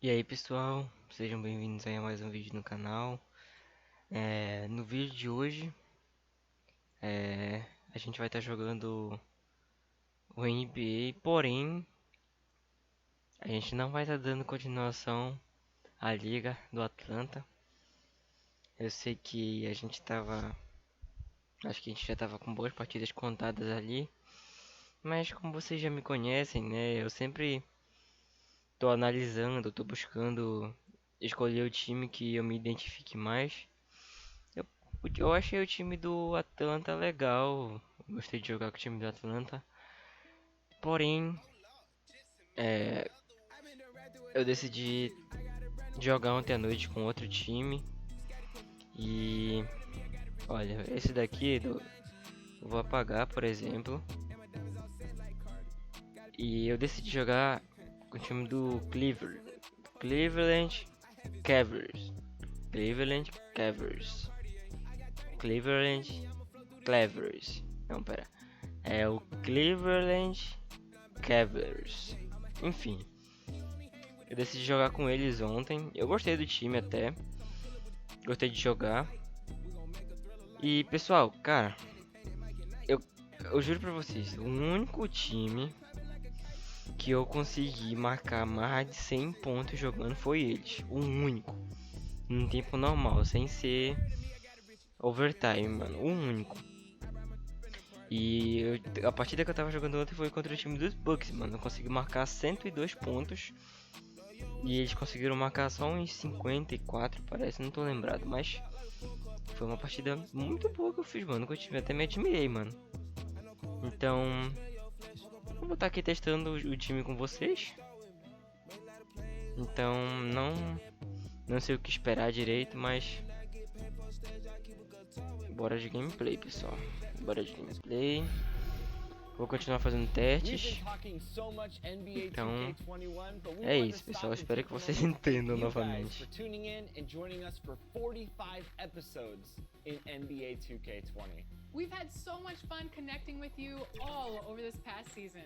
E aí pessoal, sejam bem-vindos aí a mais um vídeo no canal. No vídeo de hoje, a gente vai estar jogando o NBA, porém a gente não vai estar dando continuação à Liga do Atlanta. Eu sei que acho que a gente já tava com boas partidas contadas ali, mas como vocês já me conhecem, né, eu sempre tô analisando, tô buscando escolher o time que eu me identifique mais. Eu, eu achei o time do Atlanta legal. Gostei de jogar com o time do Atlanta. Porém, é, eu decidi jogar ontem à noite com outro time. E olha, esse daqui eu vou apagar, por exemplo. E eu decidi jogar com o time do Cleveland Cavaliers. Cleveland Cavaliers. Cleveland Cavaliers. Não, pera. É o Cleveland Cavaliers. Enfim, eu decidi jogar com eles ontem. Eu gostei do time até. Gostei de jogar. E pessoal, cara, eu, eu juro pra vocês, o único time que eu consegui marcar mais de 100 pontos jogando foi eles. O único. Num tempo normal, sem ser overtime, mano. O único. A partida que eu tava jogando ontem foi contra o time dos Bucks, mano. Eu consegui marcar 102 pontos. E eles conseguiram marcar só uns 54, parece, não tô lembrado, mas foi uma partida muito boa que eu fiz, mano. Que eu tive, até me admirei, mano. Então, eu vou estar aqui testando o time com vocês. Então, não sei o que esperar direito, mas bora de gameplay, pessoal. Bora de gameplay. Vou continuar fazendo testes. Então, é isso, pessoal. Espero que vocês entendam novamente. We've had so much fun connecting with you all over this past season.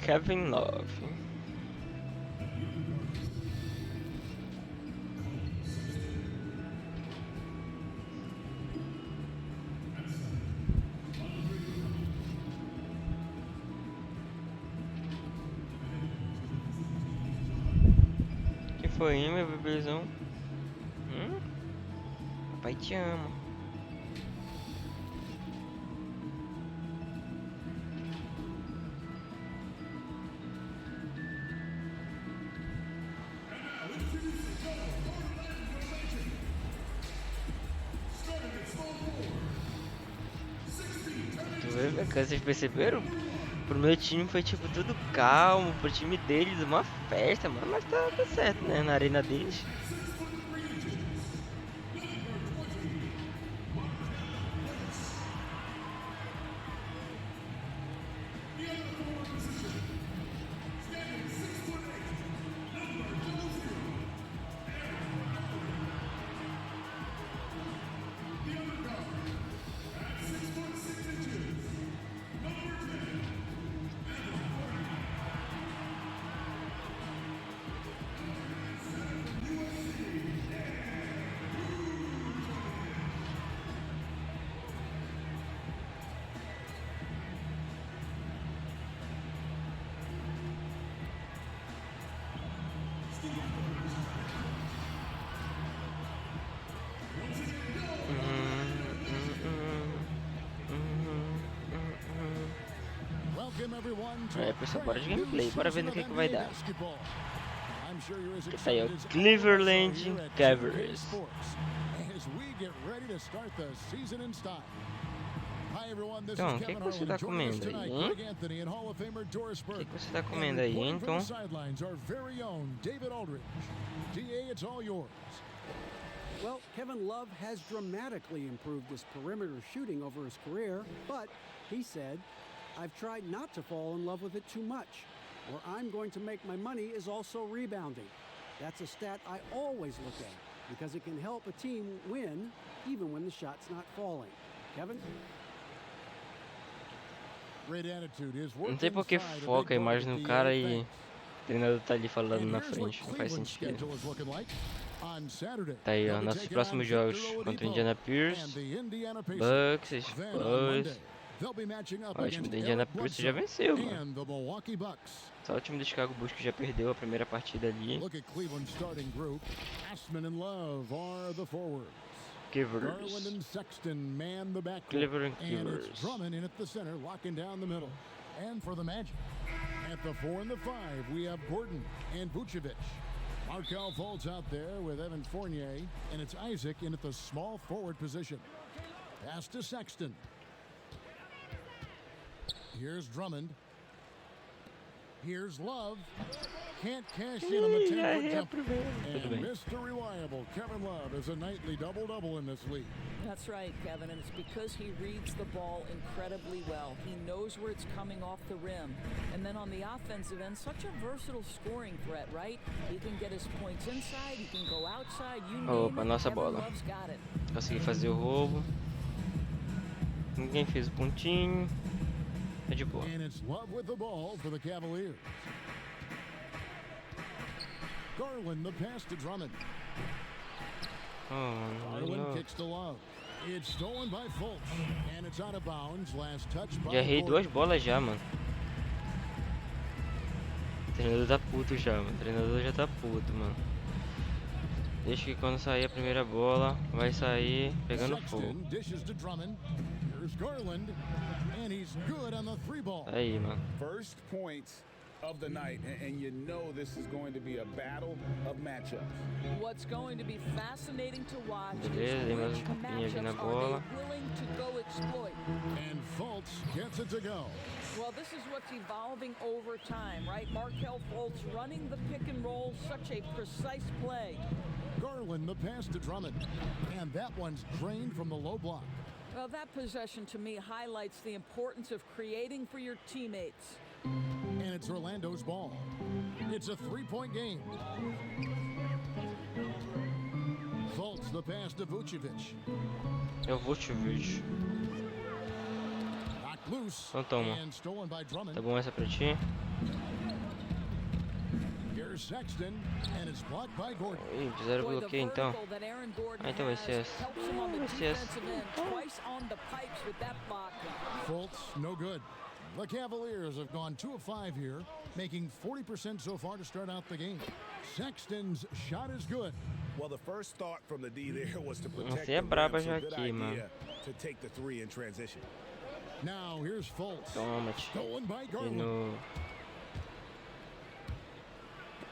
Kevin Love. Que foi, hein, meu bebezão? Papai te ama. Vocês perceberam? Pro meu time foi tipo tudo calmo, pro time deles uma festa, mano. Mas tá certo, né? Na arena deles. É, pessoal, bora de gameplay, bora ver no que vai dar. Esse aí é o Cleveland Cavaliers. Então, o que você tá comendo aí, hein? O que você tá comendo aí, hein, Tom? Well, Kevin Love has dramatically improved his perimeter shooting over his career, but he said, I've tried not to fall in love with it too much. Where I'm going to make my money is also rebounding. That's a stat I always look at because it can help a team win even when the shot's not falling. Kevin? Não sei por que foca a imagem no cara e o treinador tá ali falando na frente, não faz sentido. Tá aí, ó, nossos próximos jogos contra o Indiana Pacers, Bucks, Spurs. Ó, o time do Indiana Pacers já venceu, mano. Só o time do Chicago Bulls que já perdeu a primeira partida ali. Kivers. Cleveland Kivers. Drummond in at the center, locking down the middle. And for the Magic, at the 4 and the 5, we have Gordon and Vucevic. Markelle Fultz out there with Evan Fournier, and it's Isaac in at the small forward position. Pass to Sexton. Here's Drummond. Here's Love. Can't cash in on the 10-foot jumper. And Mr. Reliable, Kevin Love, is a nightly double-double in this league. That's right, Kevin, and it's because he reads the ball incredibly well. He knows where it's coming off the rim. And then on the offensive end, such a versatile scoring threat, right? He can get his points inside, he can go outside, you name Opa, it, nossa Kevin bola. Love's got it. Consegui fazer o roubo. Ninguém fez o pontinho. É de boa. And it's Love with the ball for the Cavaliers. Garland, the pass to Drummond. Oh, Garland kicks to Love. It's stolen by Fultz, and it's out of bounds. Last touch by já errei Gordon. 2 bolas já, mano. O treinador tá puto já, mano. O treinador já tá puto, mano. Deixa que quando sair a primeira bola, vai sair pegando fogo. Sexton dishes to Drummond. Here's Garland, and he's good on the 3-ball. Aí, mano. First point of the night, and you know this is going to be a battle of matchups. What's going to be fascinating to watch Beleza, dei mais is which tapinha aqui na matchups bola. are they willing to go exploit. And Fultz gets it to go. Well, this is what's evolving over time, right? Markelle Fultz running the pick and roll, such a precise play. Garland, the pass to Drummond, and that one's drained from the low block. Well, that possession to me highlights the importance of creating for your teammates. And it's Orlando's ball. It's a 3-point game. Fultz, the pass to Vucevic. Eu vou te ver. Knocked loose Então toma. and stolen by Drummond. Tá bom essa pra ti? Here's Sexton, and it's blocked by Gordon. Ih, fizeram Boy, the bloqueio então. vertical that Aaron Gordon Ah, então vai has ser essa. helps him on the Vai ser essa. defensive end, twice on the pipes with that block. Fultz, no good. The Cavaliers have gone 2 of 5 here, making 40% so far to start out the game. Sexton's shot is good. Well, the first thought from the D there was to protect Você é the braba rim, so já good aqui, mano. idea to take the 3 in transition. Now here's Fultz. Toma, tio. Stolen by E Garland. no...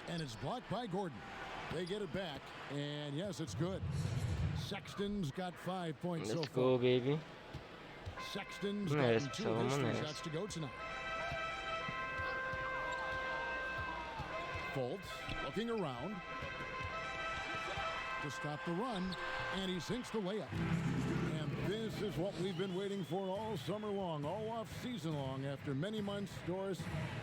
And it's blocked by Gordon. They get it back, and yes, it's good. Sexton's got 5 points so Let's far. go, baby. Sexton's Nessa, gotten 2 of his vamos 3 nessa. shots to go tonight. Fultz looking around to stop the run, and he sinks the layup. And this is what we've been waiting for all summer long, all off season long. After many months, Doris,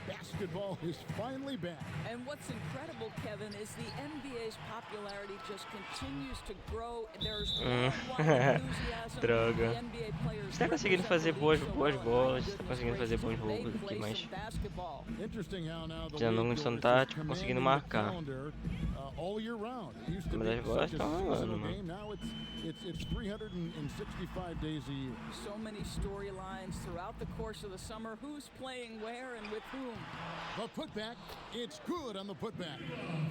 basketball is finally back. And what's incredible, Kevin, is the NBA's popularity just continues to grow. There's worldwide enthusiasm. Droga. The NBA players Você tá conseguindo fazer boas bolas, tá conseguindo fazer bons roubos aqui, mas Interesting how now the já não league estão Doris is tático, conseguindo commanding the marcar. calendar, all year round. It used to Mas be as bolas such a estão rolando, seasonal mano. game. Now it's 365 days a year. So many storylines throughout the course of the summer. Who's playing where and with whom? The putback, it's good on the putback.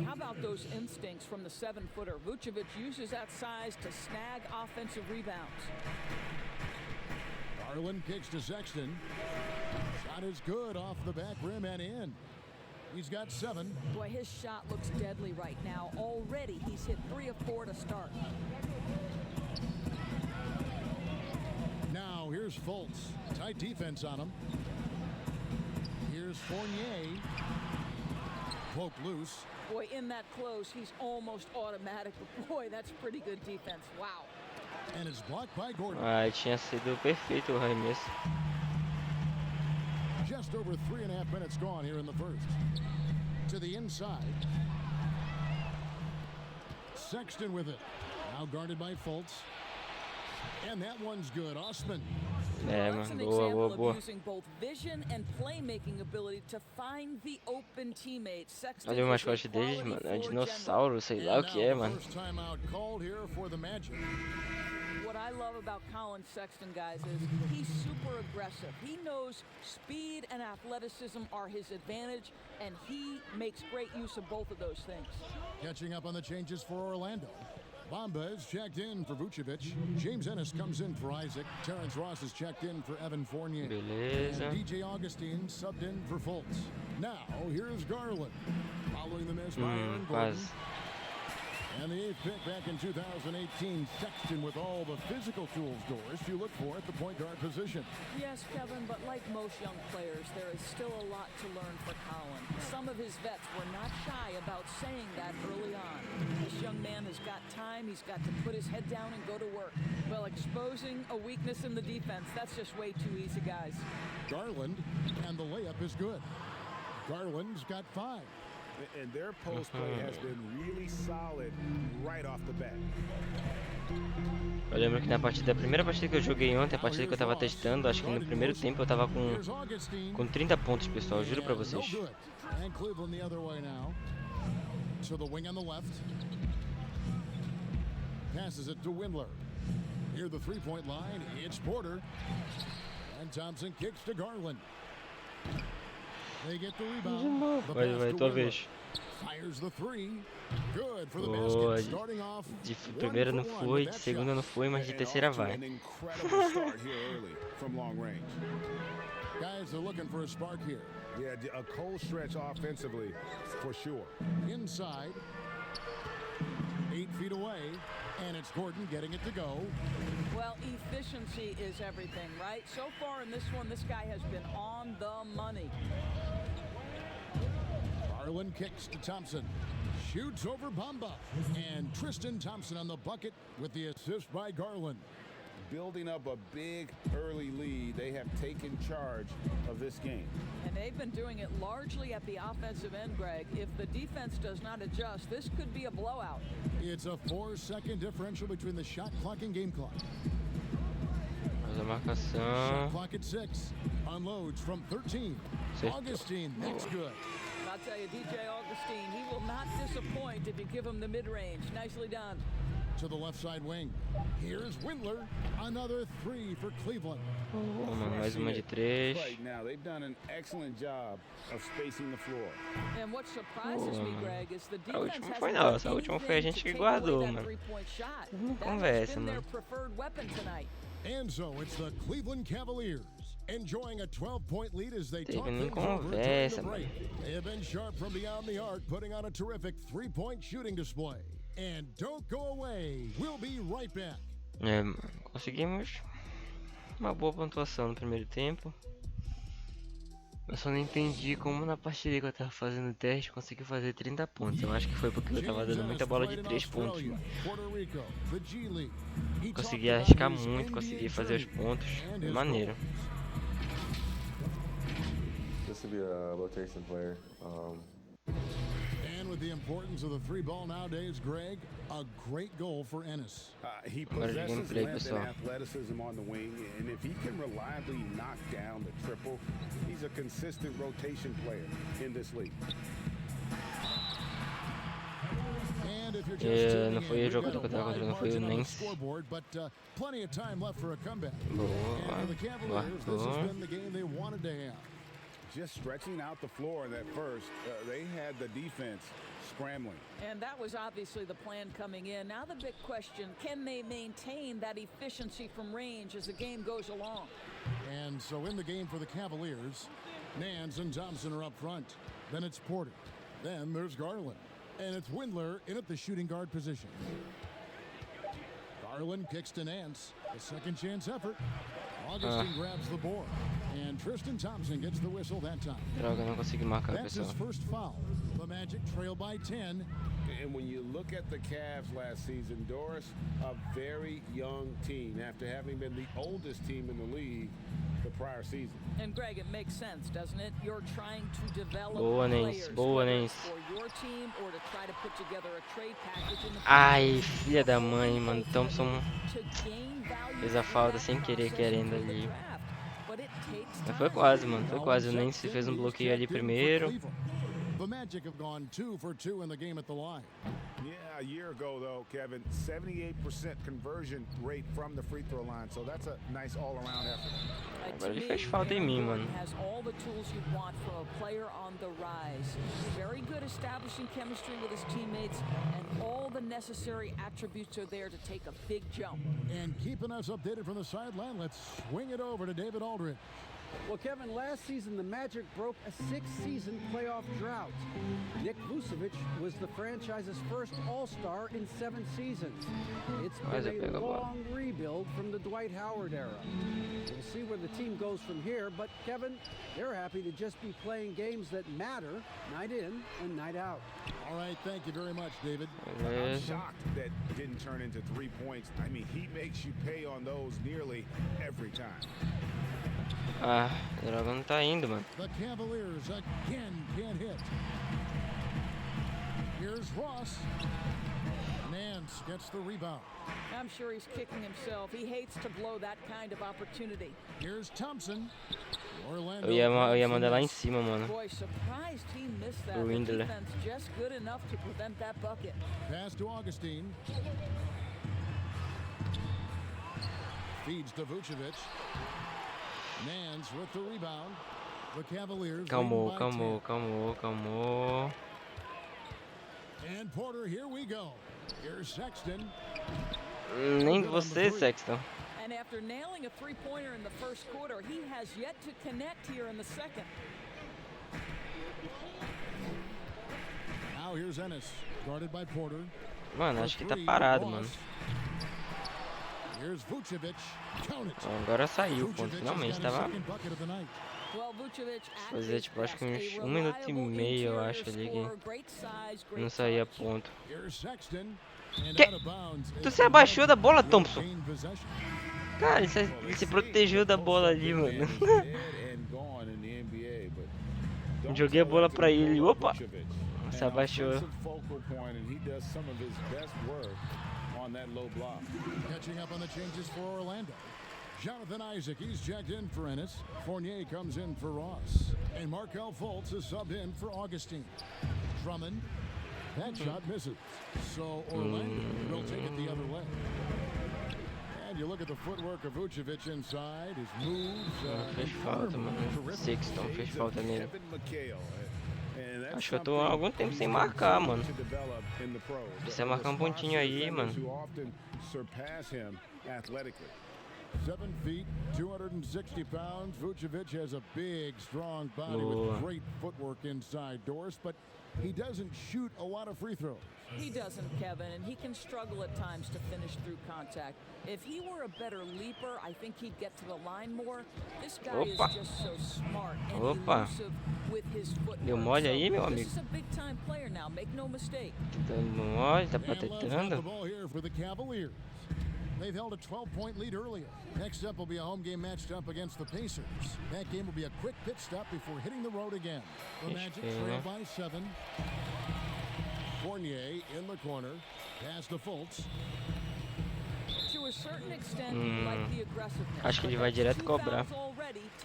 How about those instincts from the 7-footer? Vucevic uses that size to snag offensive rebounds. Garland kicks to Sexton. Shot is good off the back rim and in. He's got 7. Boy, his shot looks deadly right now. Already, he's hit 3 of 4 to start. Now here's Fultz. Tight defense on him. Here's Fournier. Poke loose. Boy, in that close, he's almost automatic. Boy, that's pretty good defense. Wow. And it's blocked by Gordon. Ai, tinha sido perfeito o arremesso. Just over 3.5 minutes gone here in the first. To the inside. Sexton with it. Now guarded by Fultz. And that one's good. Osman. É, That's an mano, boa, example boa, of boa. using both vision and playmaking ability to find the open teammate. Sexton Olha o is a mascote deles, quality mano. É um floor dinossauro, sei lá o And que now é, the mano. first timeout called here for the Magic. What I love about Colin Sexton, guys, is he's super aggressive. He knows speed and athleticism are his advantage, and he makes great use of both of those things. Catching up on the changes for Orlando. Bamba is checked in for Vucevic. James Ennis comes in for Isaac. Terrence Ross is checked in for Evan Fournier. Beleza. And DJ Augustine subbed in for Fultz. Now, here's Garland. Following the miss by Aaron Gordon. Quase. And the 8th pick back in 2018, Sexton with all the physical tools, Doris, you look for at the point guard position. Yes, Kevin, but like most young players, there is still a lot to learn for Colin. Some of his vets were not shy about saying that early on. This young man has got time. He's got to put his head down and go to work. Well, exposing a weakness in the defense, that's just way too easy, guys. Garland, and the layup is good. Garland's got 5. And their post play has been really solid right off the bat. Eu lembro que na primeira partida que eu joguei ontem, a partida que eu tava testando, acho que no primeiro tempo eu tava com 30 pontos, pessoal, juro pra vocês. And Cleveland the other way now. To the wing on the left. Passes it to Windler. Near the three-point line, it's Porter. And Thompson kicks to Garland. They get the rebound. The pass Vai, to tua Windler. vez. Fires the three. Good for the Boa, basket. Starting off de 1 primeira for não 1 foi, with de that segunda shot. não foi, mas de And terceira off to vai. an incredible start here early from long range. Guys are looking for a spark here. Yeah, a cold stretch offensively for sure. Inside. 8 feet away. And it's Gordon getting it to go. Well, efficiency is everything, right? So far in this one, this guy has been on the money. Garland kicks to Thompson. Shoots over Bamba. And Tristan Thompson on the bucket with the assist by Garland. Building up a big early lead, they have taken charge of this game. And they've been doing it largely at the offensive end, Greg. If the defense does not adjust, this could be a blowout. It's a 4-second differential between the shot clock and game clock. Faz a Shot marcação. clock at 6. Unloads from 13. Acertou. Augustine, that's good. I'll tell you, DJ Augustine, he will not disappoint if you give him the mid-range. Nicely done. To the left side wing. Here's Windler. Another 3 for Cleveland. Boa, mano, mais uma de 3. Right now, they've done an excellent job of spacing the floor. And what surprises me, Greg, is the A defense última hasn't foi done nossa, a última foi a anything gente to que take guardou, away that mano. three-point shot. Não That has conversa, been their mano. preferred weapon tonight. And so it's the Cleveland Cavaliers enjoying a 12-point lead as they talk Teve nem things over during the conversa, break. They have been sharp from beyond the arc, putting on a terrific three-point shooting display. And don't go away. We'll be right back. É, mano, conseguimos uma boa pontuação no primeiro tempo. Eu só não entendi como na partida que eu tava fazendo teste consegui fazer 30 pontos. Eu acho que foi porque eu tava dando muita bola de 3 pontos, mano. Consegui arriscar muito, consegui fazer os pontos. Maneiro. This would be a rotation player. And with the importance of the three ball nowadays, Greg, a great goal for Ennis. He Agora de possesses gameplay, length pessoal. and athleticism on the wing, and if he can reliably knock down the triple, he's a consistent rotation player in this league. And if you're just É, tuning não foi in, o we've jogo got que a eu tava wide controlando, foi o margin on the Nance. scoreboard, but plenty of time left for a comeback. Boa, And for the Cavaliers, this has marcou. been the game they wanted to have. Just stretching out the floor in that first, they had the defense scrambling. And that was obviously the plan coming in. Now the big question, can they maintain that efficiency from range as the game goes along? And so in the game for the Cavaliers, Nance and Thompson are up front. Then it's Porter. Then there's Garland. And it's Windler in at the shooting guard position. Garland kicks to Nance. A second chance effort. Augustine grabs the board, and Tristan Thompson gets the whistle that time. Droga, não consegui marcar, That's his pessoal. first foul. The Magic trail by 10. And when you look at the Cavs last season, Doris, a very young team after having been the oldest team in the league the prior season. And Greg, it makes sense, doesn't it? You're trying to develop Boa, Nance. players, Boa, whether Nance. it's for your team or to try to put together a trade package in the Ai, filha da mãe, mano. Thompson to gain value fez a through falta that sem querer, process querendo and through the ali. draft. But it takes Mas foi time. quase, mano. Foi quase. O Nance fez um bloqueio ali primeiro. The Magic have gone 2 for 2 in the game at the line. Yeah, a year ago, though, Kevin, 78% conversion rate from the free throw line. So that's a nice all-around effort. Agora ele fez falta em mim, mano. Has all the tools you want from a player on the rise. Very good establishing chemistry with his teammates, and all the necessary attributes are there to take a big jump. And keeping us updated from the sideline, let's swing it over to David Aldridge. Well, Kevin, last season the Magic broke a 6-season playoff drought. Nick Vucevic was the franchise's first All-Star in 7 seasons. It's been a long rebuild from the Dwight Howard era. We'll see where the team goes from here, but Kevin, they're happy to just be playing games that matter night in and night out. All right, thank you very much, David. I'm shocked that didn't turn into 3 points. I mean, he makes you pay on those nearly every time. Ah, droga, não tá indo, mano. The Cavaliers again can't hit. Here's Ross. Nance gets the rebound. I'm sure he's kicking himself. He hates to blow that kind of opportunity. Here's Thompson. Orlando. Eu ia mandar lá em cima, mano. Boy, surprised he missed that. O The Windler. defense just good enough to prevent that bucket. Pass to Augustine. Feeds to Vucevic. Nance with the rebound. The Cavaliers. Calmou, calmou, calmou, calmou. And Porter, here we go. Here's Sexton. Nem você, Sexton. And after nailing a three-pointer in the first quarter, he has yet to connect here in the second. Now here's Ennis, guarded by Porter. Mano, acho que tá parado, mano. Here's Vucevic. Count it. Agora saiu o ponto, finalmente. Tava Well, Vucevic fazer tipo, acho que uns 1 minuto e meio, eu acho ali que não saía ponto. Que? Tu se abaixou da bola, Thompson? Cara, ele se protegeu da bola ali, mano. Joguei a bola pra ele, opa! Se abaixou. On that low block. Catching up on the changes for Orlando. Jonathan Isaac, he's checked in for Ennis. Fournier comes in for Ross. And Markelle Fultz is subbed in for Augustine. Drummond, that shot misses. So Orlando will take it the other way. And you look at the footwork of Vucevic inside, his moves. Fez falta, mano. Sexton fez falta nele. Acho que eu tô há algum tempo sem marcar, mano. Precisa marcar um pontinho aí, mano. 7 feet, 260 pounds. Vucevic has a big, strong body with great footwork inside Doris, but he doesn't shoot a lot of free throws. He doesn't, Kevin, and he can struggle at times to finish through contact. If he were a better leaper, I think he'd get to the line more. This guy is just so smart and elusive with his footwork. Deu mole aí, meu amigo. This is a big-time player now, make no mistake. Deu mole, tá patetando. The ball here for the Cavaliers. They've held a 12-point lead earlier. Next up will be a home game matched up against the Pacers. That game will be a quick pit stop before hitting the road again. The Magic trail by 7. Fournier in the corner. Pass to Fultz. To a certain extent, like the aggressiveness. Acho que ele vai direto cobrar.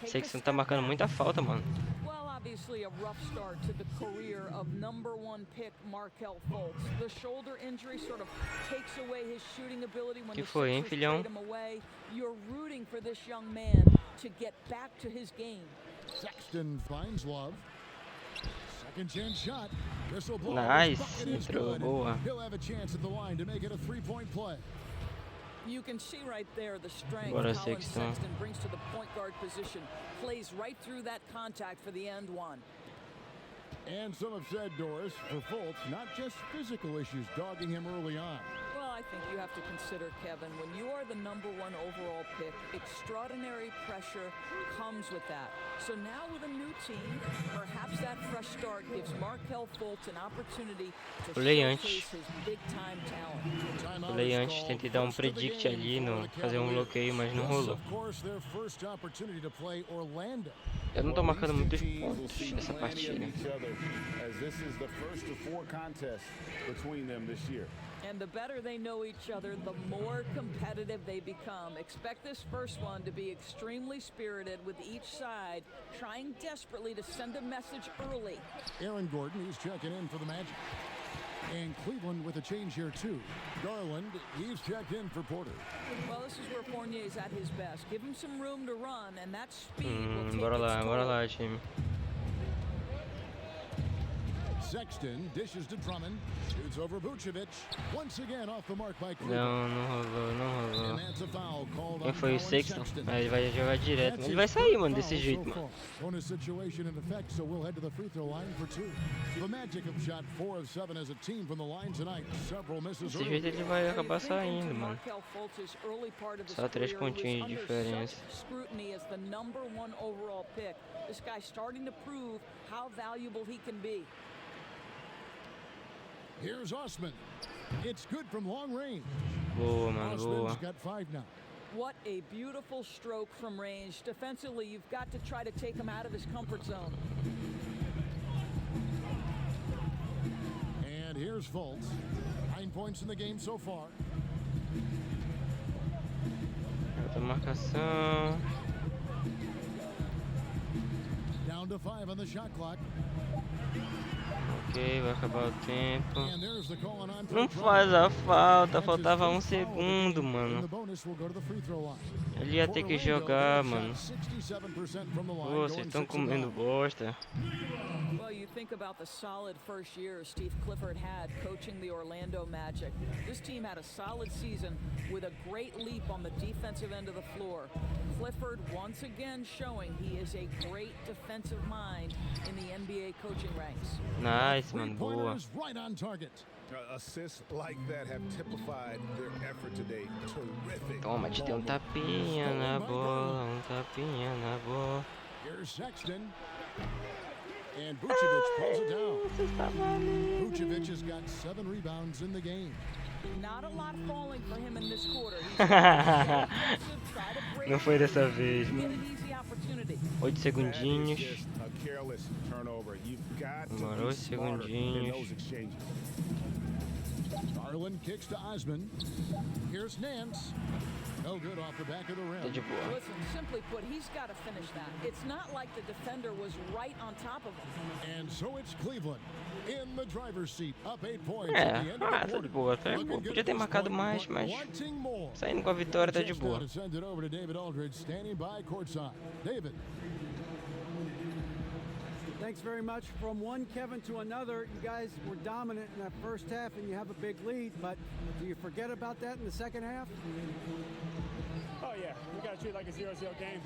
Sei que você não tá marcando muita falta, mano. Well, obviously a rough start to the career of #1 pick Markelle Fultz. The shoulder injury sort of takes away his shooting ability when the Sixers trade him away. You're rooting for this young man to get back to his game. Sexton finds Love. Second chance shot. Nice, entrou, boa. He'll have a chance at the line to make it a 3-point play. You can see right there the strength Bora, Colin Sexton Sexton brings to the point guard position. Plays right through that contact for the end one. And some have said, Doris, for Fultz, not just physical issues dogging him early on. Well, I think you have to consider, Kevin. When you are the #1 overall pick, extraordinary pressure comes with that. So now with a new team, perhaps that fresh start gives Markelle Fultz an opportunity to showcase his big-time talent. Falei antes, tentei dar predict ali, fazer bloqueio, mas não rolou. Eu não tô marcando muitos pontos nessa partida. And the better they know each other, the more competitive they become. Expect this first one to be extremely spirited, with each side trying desperately to send a message early. Aaron Gordon, he's checking in for the Magic. And Cleveland with a change here too. Garland, he's checked in for Porter. Well, this is where Fournier's at his best. Give him some room to run, and that speed will take Bora its toll. lá, time. Sexton dishes to Drummond, shoots over Vucevic, once again off the mark by Cleveland. Não rolou. And that's a foul called Quem on foi o Colin Sexton? Sexton. Ele vai jogar direto. Ele vai sair, mano, desse jeito, mano. Bonus situation in effect, so we'll head to the free throw line for 2. The Magic have shot 4 of 7 as a team from the line tonight. Several misses Desse jeito ele vai acabar saindo, mano. Só 3 pontinhos de diferença. Scrutiny as the #1 overall pick. This guy's starting to prove how valuable he can be. Here's Osman. It's good from long range. Boa, mano, boa. Osman's got 5 now. What a beautiful stroke from range. Defensively, you've got to try to take him out of his comfort zone. And here's Fultz. 9 points in the game so far. Outra marcação. Down to 5 on the shot clock. Ok, vai acabar o tempo. And there's the call on Não faz a falta, faltava 1 segundo, mano. The bonus will go to the free throw line. Ele ia ter que jogar, mano. 67% from the line. Pô, vocês estão comendo bosta. Well, you think about the solid first year Steve Clifford had coaching the Orlando Magic. This team had a solid season with a great leap on the defensive end of the floor. Clifford once again showing he is a great defensive mind in the NBA coaching ranks. Nice, mano, boa. Right on target. Assists like that have typified their effort today. Terrific. Toma, te deu tapinha na bola, tapinha na bola. Here's Sexton. And Vucevic pulls it down. Vucevic has got 7 rebounds in the game. Not a lot falling for him in this quarter. Não foi dessa vez, Get mano. an easy opportunity. 8 segundinhos. Just a careless turnover. You've got to Demorou be smarter in segundinhos. those exchanges. Garland kicks to Osman. Here's Nance. No good off the back of the rim. Tá de boa. Listen, simply put, he's got to finish that. It's not like the defender was right on top of him. And so it's Cleveland in the driver's seat, up 8 points at the end of the Tá de quarter. boa. Tá, Looking good podia at ter this marcado point, mais, but mas wanting more. saindo com a vitória tá de Just now boa. to send it over to David Aldridge, standing by courtside. David. Thanks very much. From one Kevin to another, you guys were dominant in that first half and you have a big lead, but do you forget about that in the second half? Oh yeah, we got to treat it like a 0-0 game.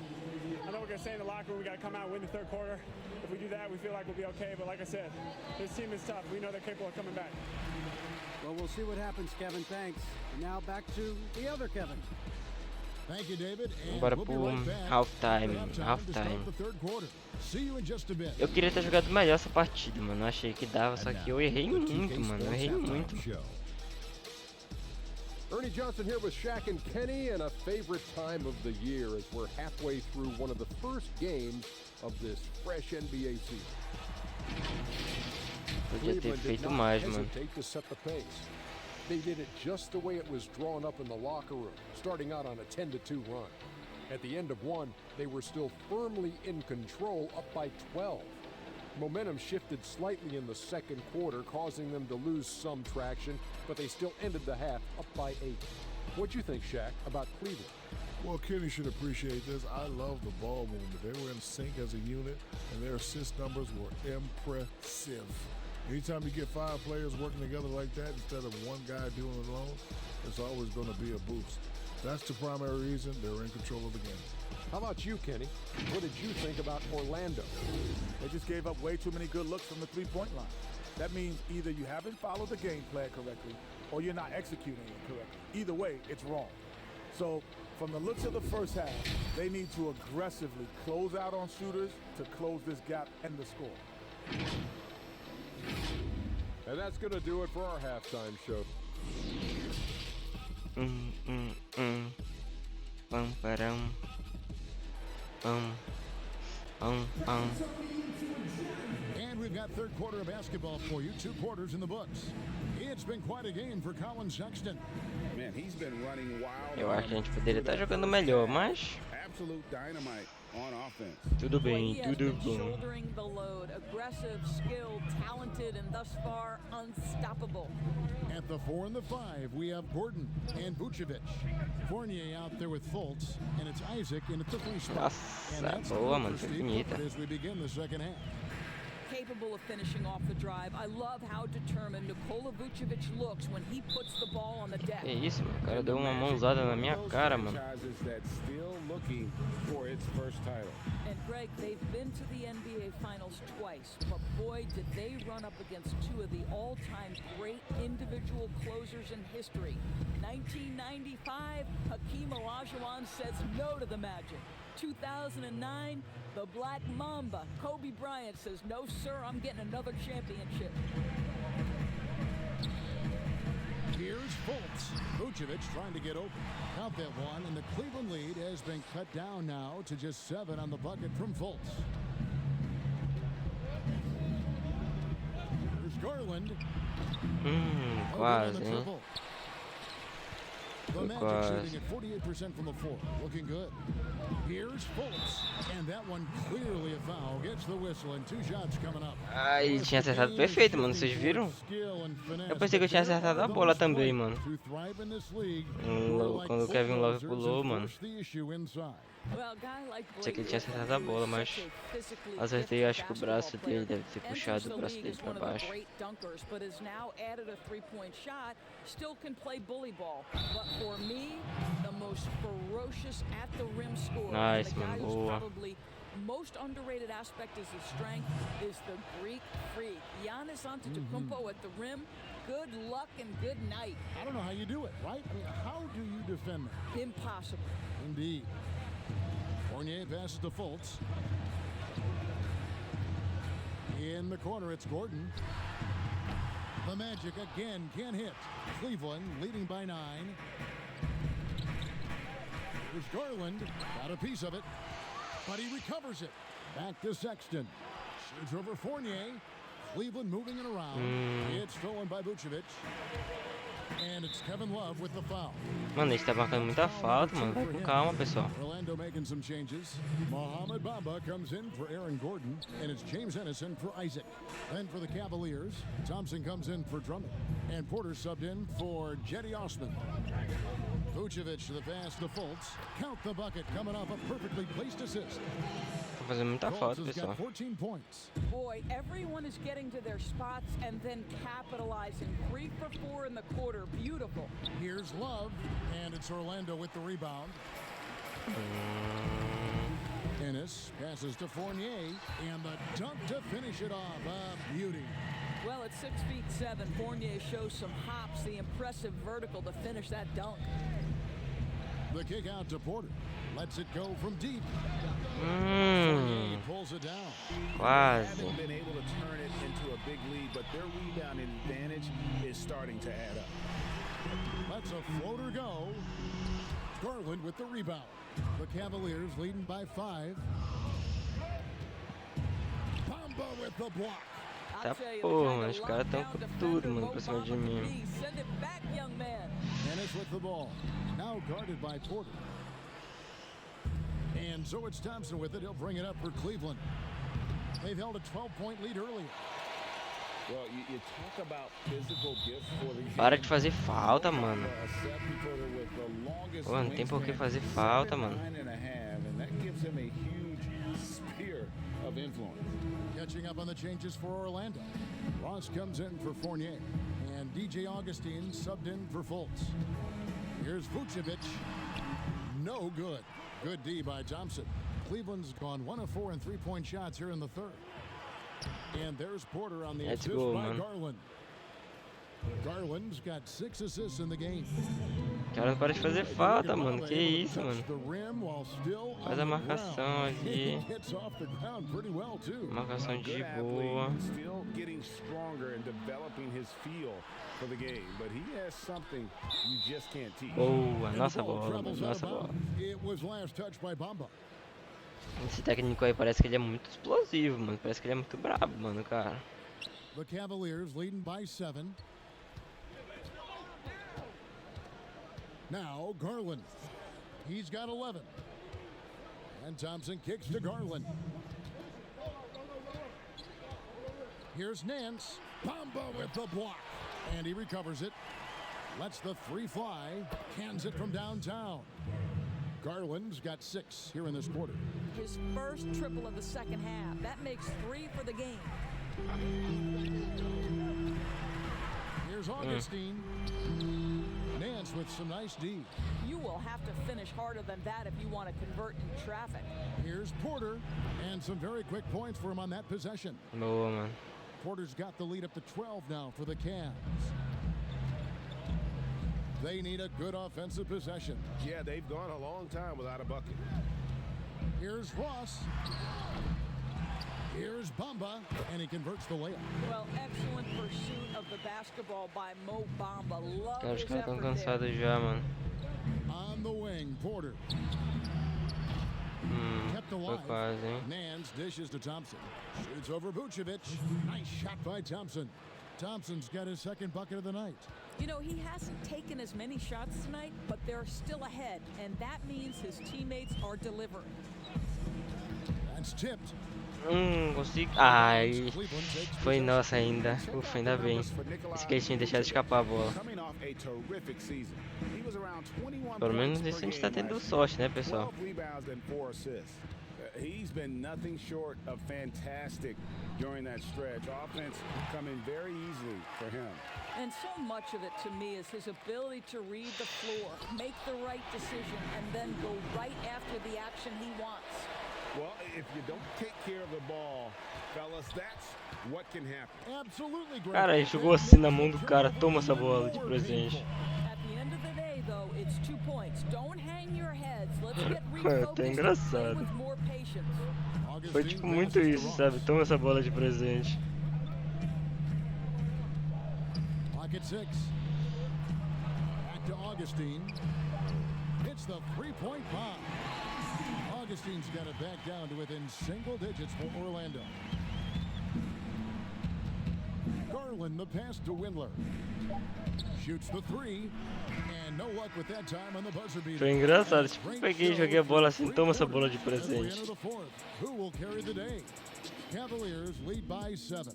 I know we're going to stay in the locker room, we got to come out and win the third quarter. If we do that, we feel like we'll be okay, but like I said, this team is tough. We know they're capable of coming back. Well, we'll see what happens, Kevin. Thanks. And now back to the other Kevin. Thank you, David. And Bora we'll be pro right back. halftime, To start halftime. the third quarter. See you in just a bit. Eu queria ter jogado melhor essa partida, mano. Eu achei que dava, só que eu errei muito, mano. Eu errei muito. Ernie Johnson here with Shaq and Kenny, and a favorite time of the year as we're halfway through one of the first games of this fresh NBA season. Podia ter Cleveland did feito not mais, mano. hesitate to set the pace. They did it just the way it was drawn up in the locker room, starting out on a 10-2 run. At the end of one, they were still firmly in control, up by 12. Momentum shifted slightly in the second quarter, causing them to lose some traction, but they still ended the half up by 8. What'd you think, Shaq, about Cleveland? Well, Kenny should appreciate this. I love the ball movement. They were in sync as a unit, and their assist numbers were impressive. Anytime you get 5 players working together like that instead of one guy doing it alone, it's always going to be a boost. That's the primary reason they're in control of the game. How about you, Kenny? What did you think about Orlando? They just gave up way too many good looks from the three-point line. that means either you haven't followed the game plan correctly or you're not executing it correctly. Either way, it's wrong. So from the looks of the first half, they need to aggressively close out on shooters to close this gap and the score. And that's going to do it for our halftime show. And we've got third quarter of basketball for you. 2 quarters in the books. It's been quite a game for Colin Sexton. Man, he's been running wild. Eu acho que a gente poderia estar jogando melhor, mas Absolute dynamite on offense. tudo bem, He has tudo been bom. shouldering the load. Aggressive, skilled, talented, and thus far unstoppable. At the 4 and the 5, we have Gordon and Vucevic. Fournier out there with Fultz, and it's Isaac in at the 3 spot. And Nossa, that's boa, the mano, first foi deep bonita. as we begin the second half. Capable of finishing off the drive. I love how determined Nikola Vucevic looks when he puts the ball on the deck. Que isso, mano? O cara deu uma mãozada na minha cara, mano. Franchises that's still looking for its first title. And Greg, they've been to the NBA Finals twice, but boy, did they run up against 2 of the all-time great individual closers in history. 1995, Hakeem Olajuwon says no to the Magic. 2009, the Black Mamba, Kobe Bryant says, no sir, I'm getting another championship. Here's Fultz. Vucevic trying to get open. Count that one, and the Cleveland lead has been cut down now to just 7 on the bucket from Fultz. There's Garland. Quase, hein? triple. The Foi Magic quase. shooting at 48% from the floor. Looking good. Here's Fultz. And that one clearly a foul. Gets the whistle and 2 shots coming up. Ai, tinha acertado perfeito, mano. Vocês viram? Eu pensei que eu tinha acertado a bola também, mano. Quando o Kevin Love pulou, mano. Well, a guy like Pensei que ele Blake tinha acertado a bola, mas Griffin is such a physically acertei, gifted acho que o braço basketball dele player. deve ter Enters puxado the o braço league dele as pra one of the baixo. great dunkers, but has now added a three-point shot. Still can play bully ball, but for me, the most ferocious at the rim scorer, Nice, and the guy man. who's Boa. probably most underrated aspect is his strength, is the Greek freak. Giannis Antetokounmpo at the rim. Good luck and good night. I don't know how you do it, right? I mean, how do you defend that? Impossible. Indeed. Fournier passes to Fultz. In the corner, it's Gordon. The Magic again can't hit. Cleveland leading by 9. There's Garland. Got a piece of it. But he recovers it. Back to Sexton. Shoots over Fournier. Cleveland moving it around. It's stolen by Vucevic. And it's Kevin Love with the foul. Mano, eles tá marcando muita falta, mano. Vai com calma, pessoal. Orlando making some changes. Mohamed Bamba comes in for Aaron Gordon, and it's James Ennison for Isaac. Then for the Cavaliers, Thompson comes in for Drummond, and Porter subbed in for Jetty Osman. Vucevic to the pass to Fultz. Count the bucket coming off a perfectly placed assist. Tá fazendo muita falta, Fultz has pessoal. got 14 points. Boy, everyone is getting to their spots and then capitalizing. 3 for 4 in the quarter. Beautiful. Here's Love, and it's Orlando with the rebound. Ennis passes to Fournier, and the dunk to finish it off. A beauty. Well, at 6'7", Fournier shows some hops, the impressive vertical to finish that dunk. The kick out to Porter. Lets it go from deep. Fournier pulls it down. Quase. Haven't been able to turn it into a big lead, but their rebounding advantage is starting to add up. Lets a floater go. Garland with the rebound. The Cavaliers leading by 5. Bamba with the block. Tá porra, mano. Os caras tão com tudo, mano, pra cima de mim. Send it back, young man. Ennis with the ball. Now guarded by Porter. And so it's Thompson with it. He'll bring it up for Cleveland. They've held a 12-point lead earlier. Well, you talk about physical gifts for the Para de fazer falta, mano. Pô, Pô, não tem por que fazer falta, mano. And that gives him a huge sphere of influence. Catching up on the changes for Orlando. Ross comes in for Fournier. And DJ Augustine subbed in for Fultz. Here's Vucevic. No good. Good D by Thompson. Cleveland's gone 1 of 4 in 3-point shots here in the third. And there's Porter on the Let's assist go, by man. Garland. Garland's got 6 assists in the game. Cara, não para de fazer falta, mano. Que isso, mano. The rim while still Faz on a the marcação ground. ali. He gets off the ground pretty well too. Marcação de Good boa. athlete, still getting stronger and developing his feel for the game, but he has something you just can't teach. Boa, And the nossa ball bola, travels mano. out of Nossa bola. bounds. It was last touched by Bamba. Esse técnico aí parece que ele é muito explosivo, mano. Parece que ele é muito brabo, mano, cara. The Cavaliers leading by 7. Now Garland. He's got 11. And Thompson kicks to Garland. Here's Nance. Bamba with the block. And he recovers it. Lets the 3 fly. Cans it from downtown. Garland's got 6 here in this quarter. His first triple of the second half. That makes 3 for the game. Here's Augustine. Nance with some nice D. You will have to finish harder than that if you want to convert in traffic. Here's Porter. And some very quick points for him on that possession. Boa, mano. Porter's got the lead up to 12 now for the Cavs. They need a good offensive possession. Yeah, they've gone a long time without a bucket. Here's Ross. Here's Bamba, and he converts the layup. Well, excellent pursuit of the basketball by Mo Bamba. Love Cara, os his caras tão effort there. cansados já, mano. On the wing, Porter. Kept Foi alive. quase, hein? Nance dishes to Thompson. Shoots over Vucevic. Nice shot by Thompson. Thompson's got his second bucket of the night. You know, he hasn't taken as many shots tonight, but they're still ahead, and that means his teammates are delivering. That's tipped. Consegui. Ai, foi nossa ainda. Ufa, ainda bem. Esse que ele tinha deixado escapar a bola. Coming off a terrific season. He was around 21 Pelo menos points isso a per gente tá game tendo last sorte, né, year, pessoal? 12 rebounds and 4 assists. He's been nothing short of fantastic during that stretch. Offense coming very easily for him. And so much of it to me is his ability to read the floor, make the right decision, and then go right after the action he wants. Well, if you don't take care of the ball, fellas, that's what can happen. Absolutely great. Cara, ele jogou assim na mão do cara. Toma essa bola de presente. At the end of the day, though, it's 2 points. Don't hang your heads. Let's get Tá refocused and play engraçado. with more patience. Foi tipo muito isso, sabe? Toma essa bola de presente. Pocket 6. Back to Augustine. It's the 3-point bomb. Augustine's got it back down to within single digits for Orlando. Garland the pass to Windler. Shoots the 3. And no luck with that time on the buzzer beater. Foi engraçado. Tipo, peguei e joguei a bola assim. Toma essa bola de presente. Who will carry the day? Cavaliers lead by 7.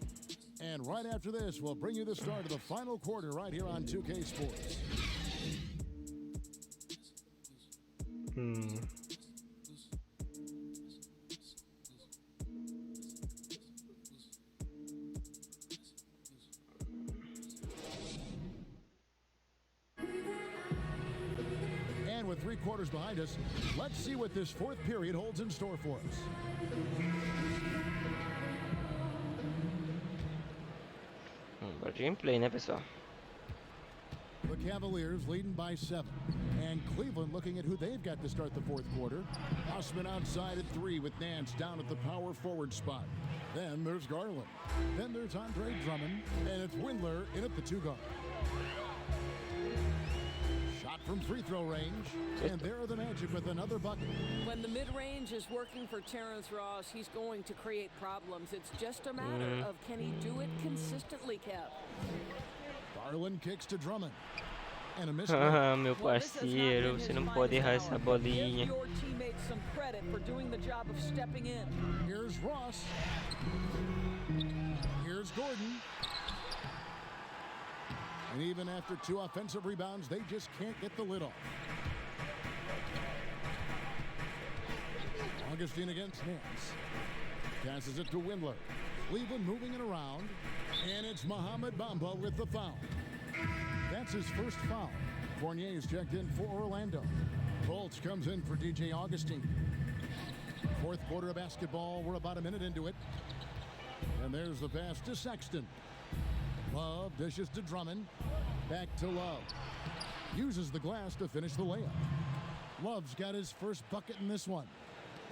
And right after this, we'll bring you the start of the final quarter right here on 2K Sports. And with 3 quarters behind us, let's see what this 4th period holds in store for us. Bora de gameplay, né, pessoal? The Cavaliers leading by 7. And Cleveland looking at who they've got to start the 4th quarter. Osman outside at 3 with Nance down at the power forward spot. Then there's Garland. Then there's Andre Drummond. And it's Windler in at the 2 guard. Shot from free throw range. And there are the Magic with another bucket. When the mid-range is working for Terrence Ross, he's going to create problems. It's just a matter of can he do it consistently, Kev? Garland kicks to Drummond. And a miss. Ah, meu parceiro, você não pode errar essa bolinha. Give your teammates some credit for doing the job of stepping in. Here's Ross. Here's Gordon. And even after 2 offensive rebounds, they just can't get the lid off. Augustine against Nance. Passes it to Windler. Cleveland moving it around. And it's Mohamed Bamba with the foul. That's his first foul. Fournier's checked in for Orlando. Fultz comes in for DJ Augustine. 4th quarter of basketball. We're about a minute into it. And there's the pass to Sexton. Love dishes to Drummond. Back to Love. Uses the glass to finish the layup. Love's got his first bucket in this one.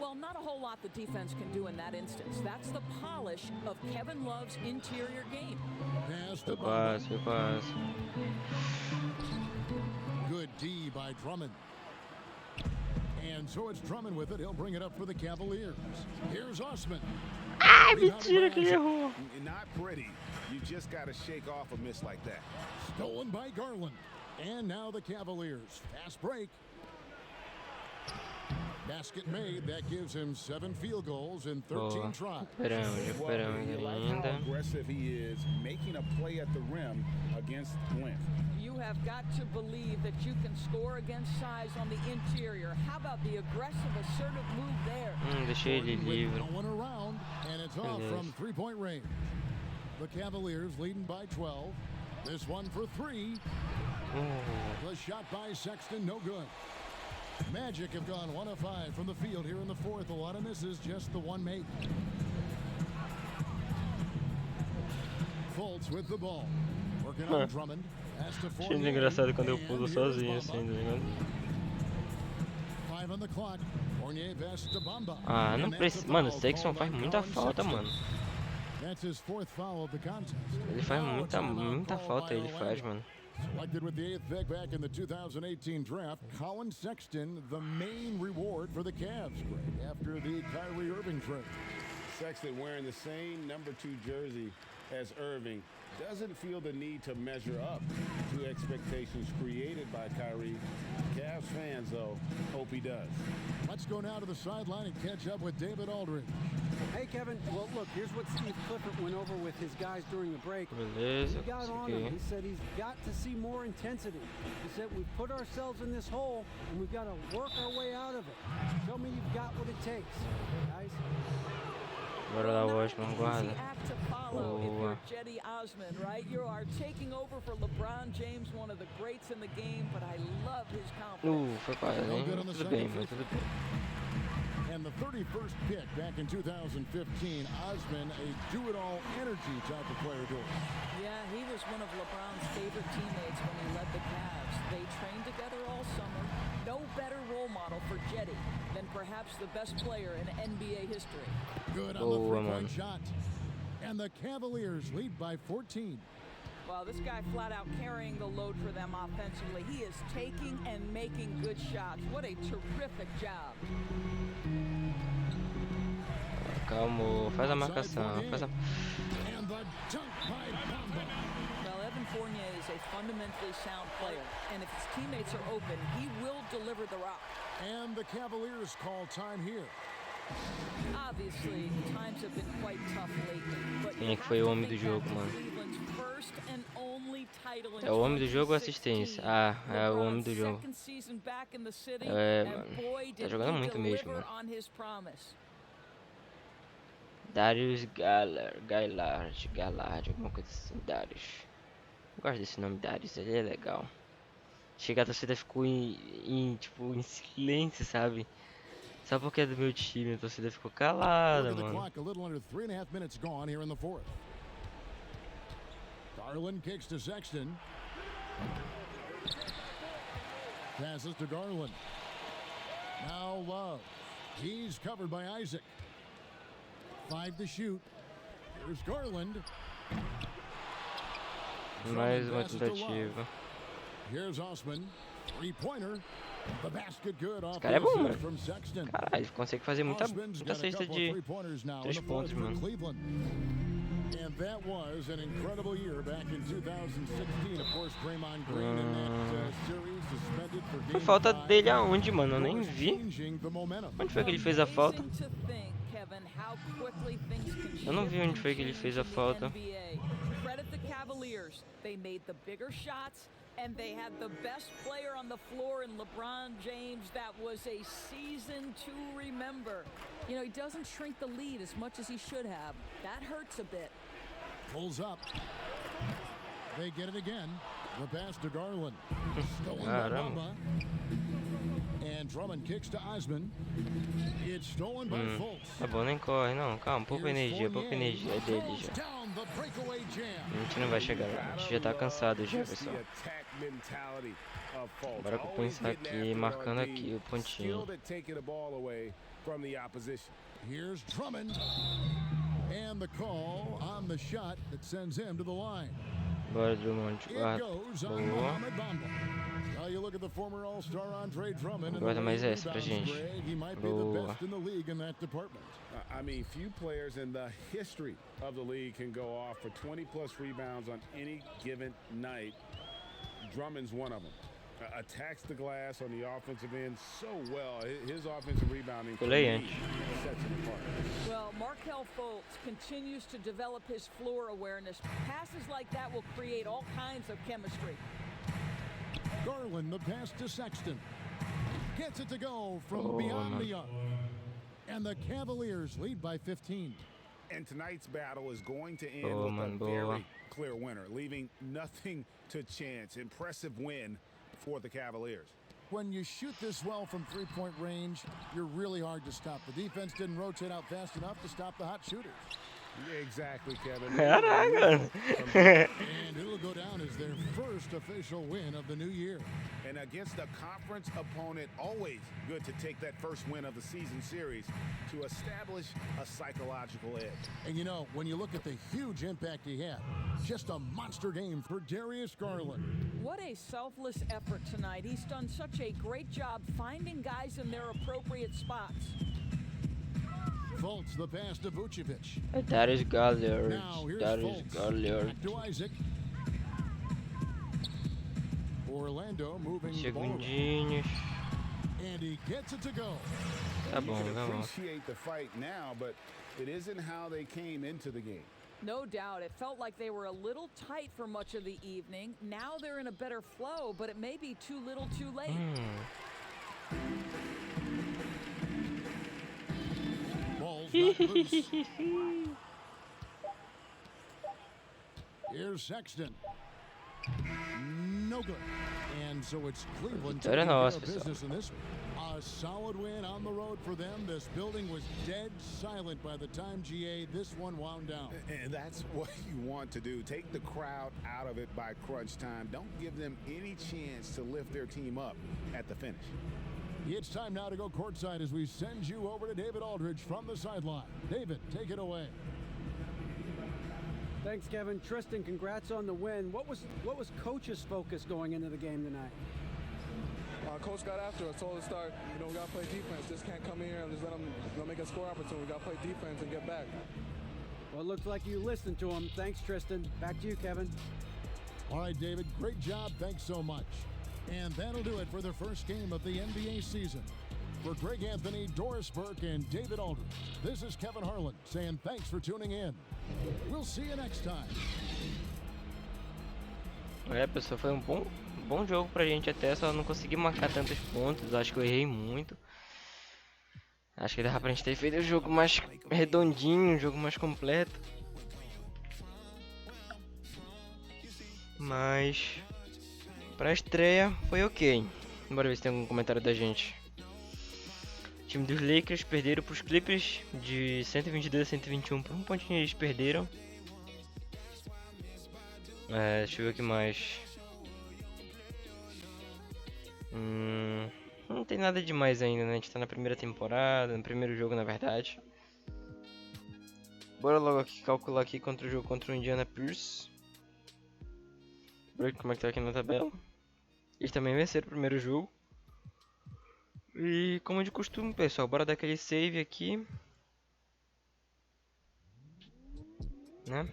Well, not a whole lot the defense can do in that instance. That's the polish of Kevin Love's interior game. Pass to Quase, foi quase. Good D by Drummond. And so it's Drummond with it. He'll bring it up for the Cavaliers. Here's Osman. Ai, mentira que ele errou. Not pretty. You just got to shake off a miss like that. Stolen by Garland. And now the Cavaliers. Fast break. Basket made. That gives him 7 field goals in 13 tries. Well, you like how aggressive he is, making a play at the rim against length. You have got to believe that you can score against size on the interior. How about the aggressive, assertive move there? Deixei ele livre. No one around, and it's off from three-point range. The Cavaliers leading by 12. This one for 3. The shot by Sexton, no good. Magic have gone 1 of 5 from the field here in the fourth. A lot of misses, just the one make. Fultz with the ball. Working on Drummond. Achei engraçado quando eu pulo sozinho assim, tá ligado? 5 on the clock. Fournier pass to Bamba. Ah, não precisa. Mano, o Sexton faz muita falta, mano. That's his 4th foul of the contest. Ele faz muita falta, ele faz, mano. Selected with the 8th pick back in the 2018 draft, Colin Sexton, the main reward for the Cavs, Greg, after the Kyrie Irving trade. Sexton wearing the same number 2 jersey as Irving doesn't feel the need to measure up to expectations created by Kyrie. Cavs fans, though, hope he does. Let's go now to the sideline and catch up with David Aldridge. Hey, Kevin. Well, look, here's what Steve Clifford went over with his guys during the break. Beleza, He got on him. He said he's got to see more intensity. He said we've put ourselves in this hole, and we've got to work our way out of it. Show me you've got what it takes, guys. Bora dar o ótimo guarda. Act to follow if you're Jetty Osman, right? You are taking over for LeBron James, one of the greats in the game, but I love his confidence. Foi quase, hein? Tudo bem, mas tudo bem. And the 31st pick back in 2015, Osman, a do-it-all energy type of player to him. Yeah, he was one of LeBron's favorite teammates when he led the Cavs. They trained together all summer. No better role model for Jetty than perhaps the best player in NBA history. Good on the three-point shot. And the Cavaliers lead by 14. Well, this guy flat out carrying the load for them offensively. He is taking and making good shots. What a terrific job. Calma, faz a marcação, faz a... Well, Evan Fournier is a fundamentally sound player, and if his teammates are open, he will deliver the rock. And the Cavaliers call time here. Obviously, times have been quite tough lately, but Quem é que foi o homem do jogo, mano? É o homem do jogo ou assistência? Ah, é o homem do jogo. É, mano. Tá jogando muito mesmo, mano. Darius Gaillard, alguma coisa assim, Darius. Eu gosto desse nome, Darius, ele é legal. Chega, a torcida ficou tipo, em silêncio, sabe? Só porque é do meu time, a torcida ficou calada, mano. Garland kicks to Sexton. Passes to Garland. Now Love. He's covered by Isaac. 5 to shoot. Here's Garland. Mais uma tentativa. Here's Osman. 3-pointer. The basket good off cara é bom, mano. from Sexton. Caralho, ele consegue fazer muita cesta de 3 pontos, mano. And that was an incredible year back in 2016. Of course, Draymond Green in that series suspended for game 5. Foi falta dele aonde, mano? Eu nem vi. Onde foi que ele fez a falta? Eu não vi onde foi que ele fez a falta. Credit the Cavaliers. They made the bigger shots. And they had the best player on the floor in LeBron James. That was a season to remember. You know, he doesn't shrink the lead as much as he should have. That hurts a bit. Pulls up. They get it again. The pass to Garland. Stolen by Bamba. And Drummond kicks to Osman. It's stolen by Fultz. Tá bom, nem corre, não. Calma, pouca energia é dele já. Down the breakaway jam. A gente não vai chegar lá, a gente já tá cansado já, pessoal. Bora compensar aqui, marcando aqui o pontinho. Here's Drummond. And the call on the shot that sends him to the line. Bora, Drummond. It goes on Mohamed Bamba. Well, you look at the former All-Star Andre Drummond. Guarda mais essa pra gente. He might be the best in the league in that department. I mean, few players in the history of the league can go off for 20-plus rebounds on any given night. Drummond's one of them. Attacks the glass on the offensive end so well. His offensive rebounding sets him apart. Well, Markelle Fultz continues to develop his floor awareness. Passes like that will create all kinds of chemistry. Garland, the pass to Sexton. Gets it to go from beyond the arc. And the Cavaliers lead by 15. And tonight's battle is going to end with a very clear winner, leaving nothing to chance. Impressive win for the Cavaliers. When you shoot this well from three-point range, you're really hard to stop. The defense didn't rotate out fast enough to stop the hot shooters. Yeah, exactly, Kevin. And it'll go down as their first official win of the new year. And against a conference opponent, always good to take that first win of the season series to establish a psychological edge. And you know, when you look at the huge impact he had, just a monster game for Darius Garland. What a selfless effort tonight. He's done such a great job finding guys in their appropriate spots. Fultz, the pass to Vucevic. That is Garland. Now here's That is Fultz. Garland. Back to Isaac. Orlando moving the ball around. Segundinhos. And he gets it to go. Tá bom, You can tá bom. appreciate the fight now, but it isn't how they came into the game. No doubt. It felt like they were a little tight for much of the evening. Now they're in a better flow, but it may be too little too late. Ball's not loose. Here's Sexton. No good. And so it's Cleveland taking care of business in this one. A solid win on the road for them. This building was dead silent by the time GA this one wound down. And that's what you want to do. Take the crowd out of it by crunch time. Don't give them any chance to lift their team up at the finish. It's time now to go courtside as we send you over to David Aldridge from the sideline. David, take it away. Thanks, Kevin. Tristan, congrats on the win. What was Coach's focus going into the game tonight? Coach got after us, told us to start, we got to play defense. Just can't come in here and just let them make a score opportunity. We got to play defense and get back. Well, it looks like you listened to him. Thanks, Tristan. Back to you, Kevin. All right, David, great job. Thanks so much. And that'll do it for the first game of the NBA season. For Greg Anthony, Doris Burke, and David Aldridge, this is Kevin Harlan saying thanks for tuning in. We'll see you next time. Pessoal, foi um bom jogo pra gente até, só não consegui marcar tantos pontos, acho que eu errei muito. Acho que dava pra gente ter feito um jogo mais redondinho, um jogo mais completo. Mas pra estreia foi ok. Bora ver se tem algum comentário da gente. O time dos Lakers perderam pros Clippers de 122 a 121 por um pontinho, eles perderam. Deixa eu ver o que mais. Não tem nada demais ainda, né? A gente tá na primeira temporada, no primeiro jogo na verdade. Bora logo aqui calcular aqui contra o jogo contra o Indiana Pacers. Bora ver como é que tá aqui na tabela. Eles também venceram o primeiro jogo. E como de costume, pessoal, bora dar aquele save aqui, né?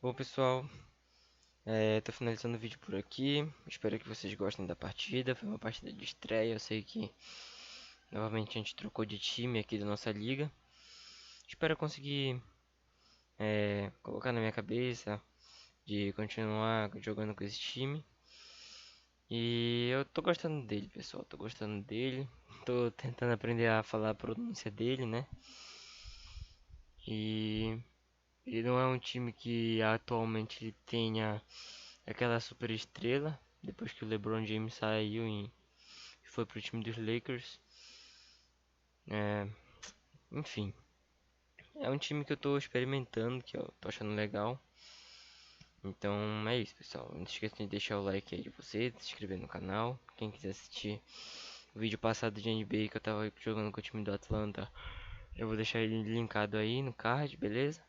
Bom, pessoal, tô finalizando o vídeo por aqui. Espero que vocês gostem da partida. Foi uma partida de estreia. Eu sei que novamente a gente trocou de time aqui da nossa liga. Espero conseguir colocar na minha cabeça de continuar jogando com esse time. E eu tô gostando dele, pessoal. Tô gostando dele. Tô tentando aprender a falar a pronúncia dele, né? E Ele não é um time que atualmente tenha aquela super estrela. Depois que o LeBron James saiu e foi pro time dos Lakers. Enfim, é um time que eu tô experimentando, que eu tô achando legal. Então é isso, pessoal. Não se esqueça de deixar o like aí de vocês, se inscrever no canal. Quem quiser assistir o vídeo passado de NBA que eu tava jogando com o time do Atlanta, eu vou deixar ele linkado aí no card, beleza?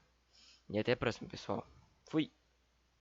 E até a próxima, pessoal. Fui!